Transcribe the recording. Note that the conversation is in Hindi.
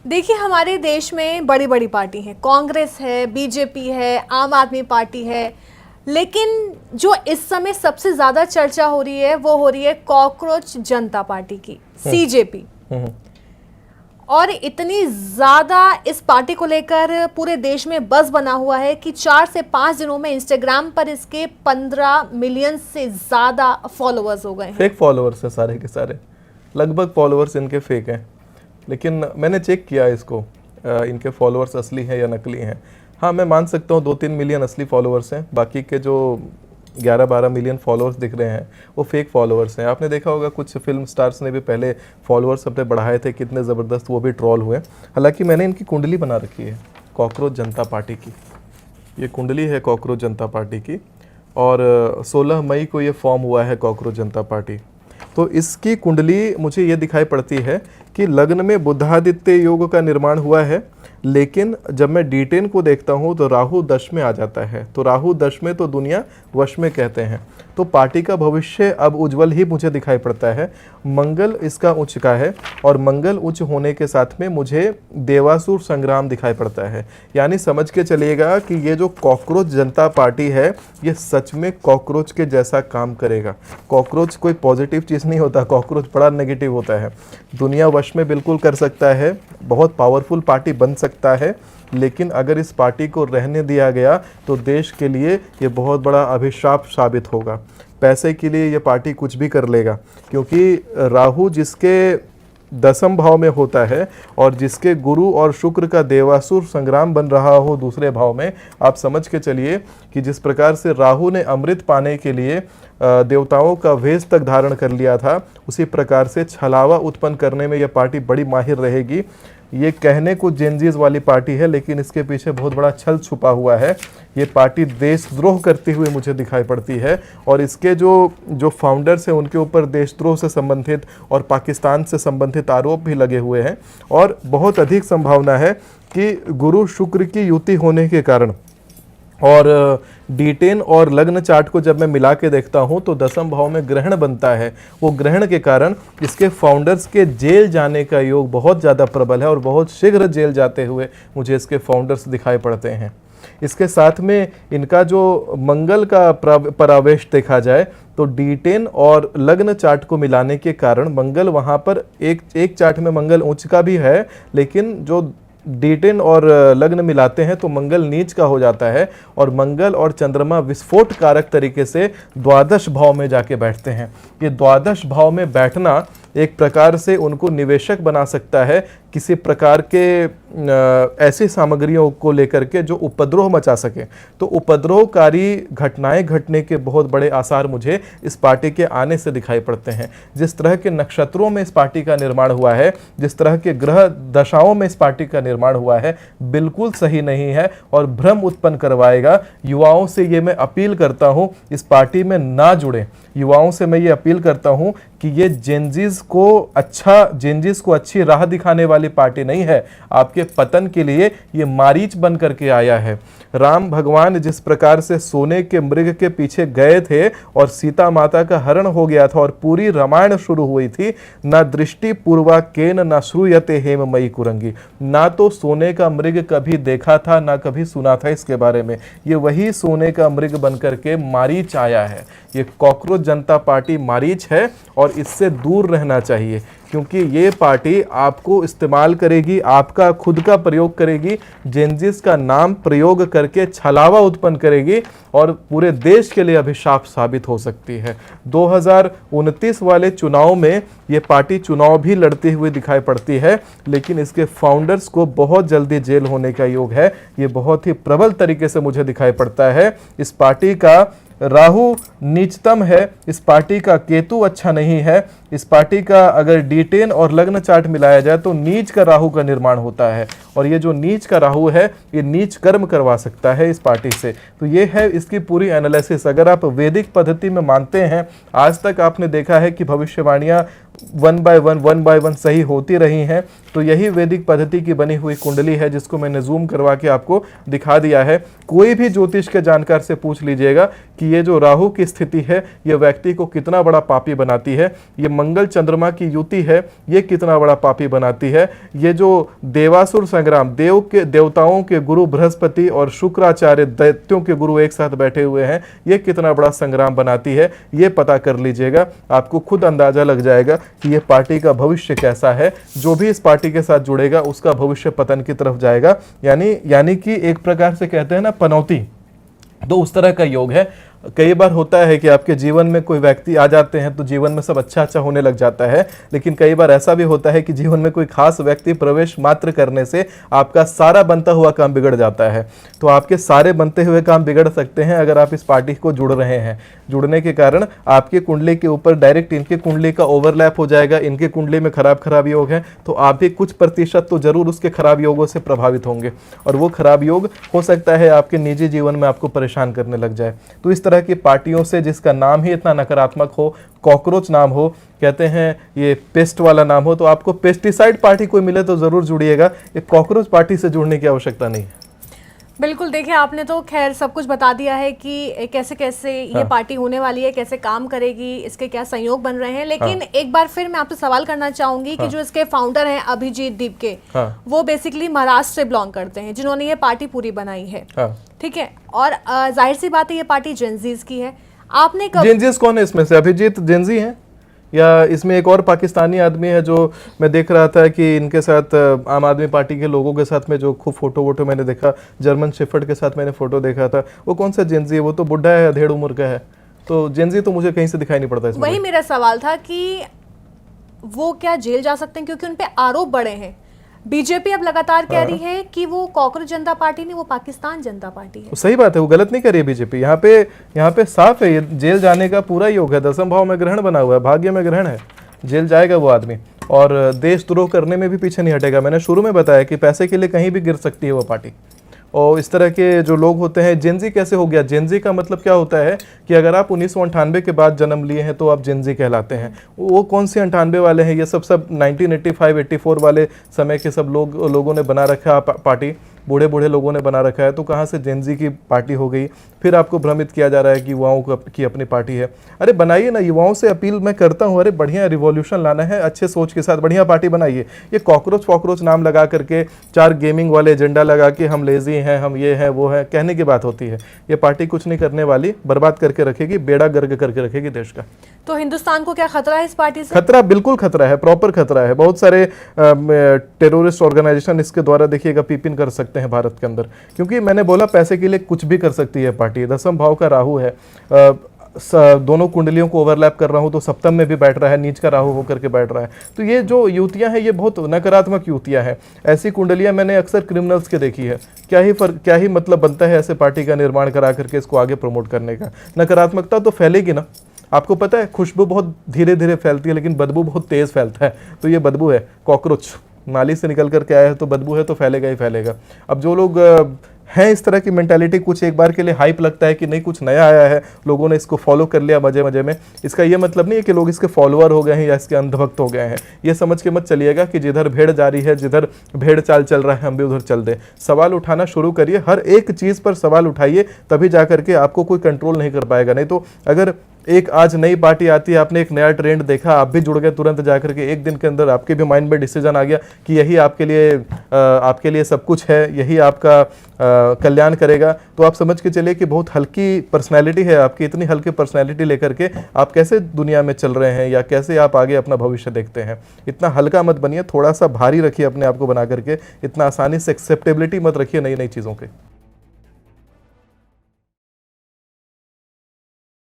देखिए, हमारे देश में बड़ी बड़ी पार्टी हैं, कांग्रेस है, बीजेपी है, आम आदमी पार्टी है। लेकिन जो इस समय सबसे ज्यादा चर्चा हो रही है वो हो रही है कॉकरोच जनता पार्टी की, सीजेपी। हम्म। और इतनी ज्यादा इस पार्टी को लेकर पूरे देश में बज़ बना हुआ है कि 4 से 5 दिनों में इंस्टाग्राम पर इसके 15 मिलियन से ज्यादा फॉलोअर्स हो गए हैं। फेक फॉलोअर्स हैं सारे के सारे, लगभग फॉलोअर्स इनके फेक हैं। लेकिन मैंने चेक किया इसको, इनके फॉलोअर्स असली हैं या नकली हैं। हाँ, मैं मान सकता हूँ 2-3 मिलियन असली फॉलोअर्स हैं, बाकी के जो 11-12 मिलियन फॉलोअर्स दिख रहे हैं वो फेक फॉलोअर्स हैं। आपने देखा होगा कुछ फिल्म स्टार्स ने भी पहले फॉलोअर्स अपने बढ़ाए थे, कितने ज़बरदस्त वो भी ट्रोल हुए। हालांकि मैंने इनकी कुंडली बना रखी है कॉकरोच जनता पार्टी की, ये कुंडली है कॉकरोच जनता पार्टी की, और 16 मई को ये फॉर्म हुआ है कॉकरोच जनता पार्टी। तो इसकी कुंडली मुझे ये दिखाई पड़ती है कि लग्न में बुधादित्य योग का निर्माण हुआ है, लेकिन जब मैं D10 को देखता हूँ तो राहु दश में आ जाता है। तो राहु दश में तो दुनिया वश में कहते हैं। तो पार्टी का भविष्य अब उज्जवल ही मुझे दिखाई पड़ता है। मंगल इसका उच्च का है, और मंगल उच्च होने के साथ में मुझे देवासुर संग्राम दिखाई पड़ता है। यानी समझ के चलिएगा कि ये जो कॉकरोच जनता पार्टी है ये सच में कॉकरोच के जैसा काम करेगा। कॉकरोच कोई पॉजिटिव चीज़ नहीं होता, कॉकरोच बड़ा नेगेटिव होता है। दुनिया वश में बिल्कुल कर सकता है, बहुत पावरफुल पार्टी बन सकता है, लेकिन अगर इस पार्टी को रहने दिया गया तो देश के लिए ये बहुत बड़ा अभिशाप साबित होगा। पैसे के लिए ये पार्टी कुछ भी कर लेगा, क्योंकि राहु जिसके 10वें भाव में होता है और जिसके गुरु और शुक्र का देवासुर संग्राम बन रहा हो दूसरे भाव में, आप समझ के चलिए कि जिस प्रकार से राहु ने अमृत पाने के लिए देवताओं का वेश तक धारण कर लिया था, उसी प्रकार से छलावा उत्पन्न करने में यह पार्टी बड़ी माहिर रहेगी। ये कहने को जेनजीज वाली पार्टी है, लेकिन इसके पीछे बहुत बड़ा छल छुपा हुआ है। ये पार्टी देशद्रोह करती हुई मुझे दिखाई पड़ती है, और इसके जो फाउंडर्स हैं उनके ऊपर देशद्रोह से संबंधित और पाकिस्तान से संबंधित आरोप भी लगे हुए हैं। और बहुत अधिक संभावना है कि गुरु शुक्र की युति होने के कारण, और D10 और लग्न चार्ट को जब मैं मिला के देखता हूं तो 10वें भाव में ग्रहण बनता है। वो ग्रहण के कारण इसके फाउंडर्स के जेल जाने का योग बहुत ज़्यादा प्रबल है, और बहुत शीघ्र जेल जाते हुए मुझे इसके फाउंडर्स दिखाई पड़ते हैं। इसके साथ में इनका जो मंगल का परावेश देखा जाए तो D10 और लग्न चार्ट को मिलाने के कारण मंगल वहाँ पर एक चार्ट में मंगल उच्च का भी है, लेकिन जो D10 और लग्न मिलाते हैं तो मंगल नीच का हो जाता है, और मंगल और चंद्रमा विस्फोट कारक तरीके से द्वादश भाव में जाके बैठते हैं। ये द्वादश भाव में बैठना एक प्रकार से उनको निवेशक बना सकता है किसी प्रकार के ऐसी सामग्रियों को लेकर के जो उपद्रव मचा सके। तो उपद्रवकारी घटनाएं घटने के बहुत बड़े आसार मुझे इस पार्टी के आने से दिखाई पड़ते हैं। जिस तरह के नक्षत्रों में इस पार्टी का निर्माण हुआ है, जिस तरह के ग्रह दशाओं में इस पार्टी का निर्माण हुआ है, बिल्कुल सही नहीं है और भ्रम उत्पन्न करवाएगा। युवाओं से ये मैं अपील करता हूं इस पार्टी में ना जुड़े। युवाओं से मैं ये अपील करता हूं कि ये जेनजीज को अच्छी राह दिखाने वाली पार्टी नहीं है। आपके पतन के लिए ये मारीच बन करके आया है। राम भगवान जिस प्रकार से सोने के मृग के पीछे गए थे और सीता माता का हरण हो गया था और पूरी रामायण शुरू हुई थी, ना दृष्टि पूर्वा केन ना श्रूयते हेममयी कुरंगी, ना तो सोने का मृग कभी देखा था ना कभी सुना था इसके बारे में। ये वही सोने का मृग बन करके मारीच आया है। ये कॉकरोच जनता पार्टी मारीच है और इससे दूर रहना चाहिए, क्योंकि ये पार्टी आपको इस्तेमाल करेगी, आपका खुद का प्रयोग करेगी, जेनजीज का नाम प्रयोग करके छलावा उत्पन्न करेगी और पूरे देश के लिए अभिशाप साबित हो सकती है। 2029 वाले चुनाव में ये पार्टी चुनाव भी लड़ती हुई दिखाई पड़ती है, लेकिन इसके फाउंडर्स को बहुत जल्दी जेल होने का योग है। ये बहुत ही प्रबल तरीके से मुझे दिखाई पड़ता है। इस पार्टी का राहु नीचतम है, इस पार्टी का केतु अच्छा नहीं है, इस पार्टी का अगर D10 और लग्न चार्ट मिलाया जाए तो नीच का राहु का निर्माण होता है, और ये जो नीच का राहु है ये नीच कर्म करवा सकता है इस पार्टी से। तो ये है इसकी पूरी एनालिसिस। अगर आप वैदिक पद्धति में मानते हैं, आज तक आपने देखा है कि भविष्यवाणियाँ वन बाय वन सही होती रही हैं, तो यही वैदिक पद्धति की बनी हुई कुंडली है, जिसको मैंने जूम करवा के आपको दिखा दिया है। कोई भी ज्योतिष के जानकार से पूछ लीजिएगा कि ये जो राहु की स्थिति है ये व्यक्ति को कितना बड़ा पापी बनाती है, ये मंगल चंद्रमा की युति है ये कितना बड़ा पापी बनाती है, ये जो देवासुर संग्राम, देवताओं के गुरु बृहस्पति और शुक्राचार्य दैत्यों के गुरु एक साथ बैठे हुए हैं, ये कितना बड़ा संग्राम बनाती है, ये पता कर लीजिएगा। आपको खुद अंदाजा लग जाएगा कि ये पार्टी का भविष्य कैसा है। जो भी इस पार्टी के साथ जुड़ेगा उसका भविष्य पतन की तरफ जाएगा। यानी कि एक प्रकार से कहते हैं ना पनौती, तो उस तरह का योग है। कई बार होता है कि आपके जीवन में कोई व्यक्ति आ जाते हैं तो जीवन में सब अच्छा होने लग जाता है, लेकिन कई बार ऐसा भी होता है कि जीवन में कोई खास व्यक्ति प्रवेश मात्र करने से आपका सारा बनता हुआ काम बिगड़ जाता है। तो आपके सारे बनते हुए काम बिगड़ सकते हैं अगर आप इस पार्टी को जुड़ रहे हैं। जुड़ने के कारण आपके कुंडली के ऊपर डायरेक्ट इनके कुंडली का ओवरलैप हो जाएगा। इनके कुंडली में खराब योग है तो आप भी कुछ प्रतिशत तो जरूर उसके खराब योगों से प्रभावित होंगे, और वो खराब योग हो सकता है आपके निजी जीवन में आपको परेशान करने लग जाए। तो इस तरह की पार्टियों से जिसका नाम ही इतना नकारात्मक हो, कॉकरोच नाम हो, कहते हैं ये पेस्ट वाला नाम हो, तो आपको पेस्टिसाइड पार्टी कोई मिले तो जरूर जुड़िएगा। ये कॉकरोच पार्टी से जुड़ने की आवश्यकता नहीं है। बिल्कुल, देखिए आपने तो खैर सब कुछ बता दिया है कि कैसे कैसे ये पार्टी होने वाली है, कैसे काम करेगी, इसके क्या संयोग बन रहे हैं। लेकिन एक बार फिर मैं आपसे सवाल करना चाहूंगी कि जो इसके फाउंडर हैं अभिजीत दीपके, वो बेसिकली महाराष्ट्र से बिलोंग करते हैं जिन्होंने ये पार्टी पूरी बनाई है, ठीक है। और जाहिर सी बात है ये पार्टी जेनजीज की है। आपने जेनजीज कौन है इसमें से? अभिजीत जेनजी है या इसमें एक और पाकिस्तानी आदमी है जो मैं देख रहा था कि इनके साथ आम आदमी पार्टी के लोगों के साथ में जो खूब फोटो मैंने देखा, जर्मन शेफर्ड के साथ मैंने फोटो देखा था। वो कौन सा जेनजी है? वो तो बुढ़ा है, अधेड़ उम्र का है। तो जेनजी तो मुझे कहीं से दिखाई नहीं पड़ता इसमें। वही मेरा सवाल था कि वो क्या जेल जा सकते हैं, क्योंकि उन पे आरोप बड़े हैं। बीजेपी अब लगातार कह रही है कि वो कॉकरोच जनता पार्टी नहीं, वो पाकिस्तान जनता पार्टी है। सही बात है, वो गलत नहीं कर रही है बीजेपी। यहाँ पे साफ है, ये जेल जाने का पूरा योग है। दसम भाव में ग्रहण बना हुआ है, भाग्य में ग्रहण है, जेल जाएगा वो आदमी। और देशद्रोह करने में भी पीछे नहीं हटेगा। मैंने शुरू में बताया कि पैसे के लिए कहीं भी गिर सकती है वो पार्टी। और इस तरह के जो लोग होते हैं, जेनजी कैसे हो गया? जेनजी का मतलब क्या होता है कि अगर आप 1998 के बाद जन्म लिए हैं तो आप जेनजी कहलाते हैं। वो कौन से 98 वाले हैं? ये सब 1985-84 वाले समय के सब लोगों ने बना रखा पार्टी, बूढ़े लोगों ने बना रखा है। तो कहाँ से जेनजी की पार्टी हो गई? फिर आपको भ्रमित किया जा रहा है कि युवाओं की अपनी पार्टी है। अरे बनाइए ना, युवाओं से अपील मैं करता हूँ। अरे बढ़िया रिवॉल्यूशन लाना है, अच्छे सोच के साथ बढ़िया पार्टी बनाइए। ये कॉकरोच नाम लगा करके 4 गेमिंग वाले एजेंडा लगा के हम लेजी हैं, हम ये हैं वो हैं, कहने की बात होती है। ये पार्टी कुछ नहीं करने वाली, बर्बाद करके रखेगी, बेड़ा गर्क करके रखेगी देश का। तो हिंदुस्तान को क्या खतरा है इस पार्टी से? खतरा, बिल्कुल खतरा है, प्रॉपर खतरा है। बहुत सारे टेररिस्ट ऑर्गेनाइजेशन इसके द्वारा देखिएगा पीपिन कर सकते हैं भारत के अंदर, क्योंकि मैंने बोला पैसे के लिए कुछ भी कर सकती है पार्टी। दसम भाव का राहु है, दोनों कुंडलियों को ओवरलैप कर रहा हूं तो सप्तम में भी बैठ रहा है, नीच का राहु होकर के बैठ रहा है। तो ये जो युतियां हैं ये बहुत नकारात्मक युतियां हैं। ऐसी कुंडलियां मैंने अक्सर क्रिमिनल्स के देखी है। क्या ही मतलब बनता है ऐसे पार्टी का निर्माण करा करके इसको आगे प्रमोट करने का? नकारात्मकता तो फैलेगी ना। आपको पता है खुशबू बहुत धीरे धीरे फैलती है लेकिन बदबू बहुत तेज फैलता है। तो ये बदबू है, कॉकरोच नाली से निकल करके आया है तो बदबू है तो फैलेगा ही फैलेगा। अब जो लोग हैं इस तरह की मेंटालिटी, कुछ एक बार के लिए हाइप लगता है कि नहीं कुछ नया आया है, लोगों ने इसको फॉलो कर लिया मजे में, इसका ये मतलब नहीं है कि लोग इसके फॉलोअर हो गए हैं या इसके अंधभक्त हो गए हैं। ये समझ के मत चलिएगा कि जिधर भेड़ जा रही है, जिधर भेड़ चाल चल रहा है हम भी उधर चल दें। सवाल उठाना शुरू करिए, हर एक चीज़ पर सवाल उठाइए, तभी जा करके आपको कोई कंट्रोल नहीं कर पाएगा। नहीं तो अगर एक आज नई पार्टी आती है, आपने एक नया ट्रेंड देखा, आप भी जुड़ गए तुरंत जाकर के, एक दिन के अंदर आपके भी माइंड में डिसीजन आ गया कि यही आपके लिए सब कुछ है, यही आपका कल्याण करेगा, तो आप समझ के चलिए कि बहुत हल्की पर्सनैलिटी है आपकी। इतनी हल्की पर्सनैलिटी लेकर के आप कैसे दुनिया में चल रहे हैं या कैसे आप आगे अपना भविष्य देखते हैं? इतना हल्का मत बनिए, थोड़ा सा भारी रखिए अपने आप को बना करके। इतना आसानी से एक्सेप्टेबिलिटी मत रखिए नई नई चीज़ों के।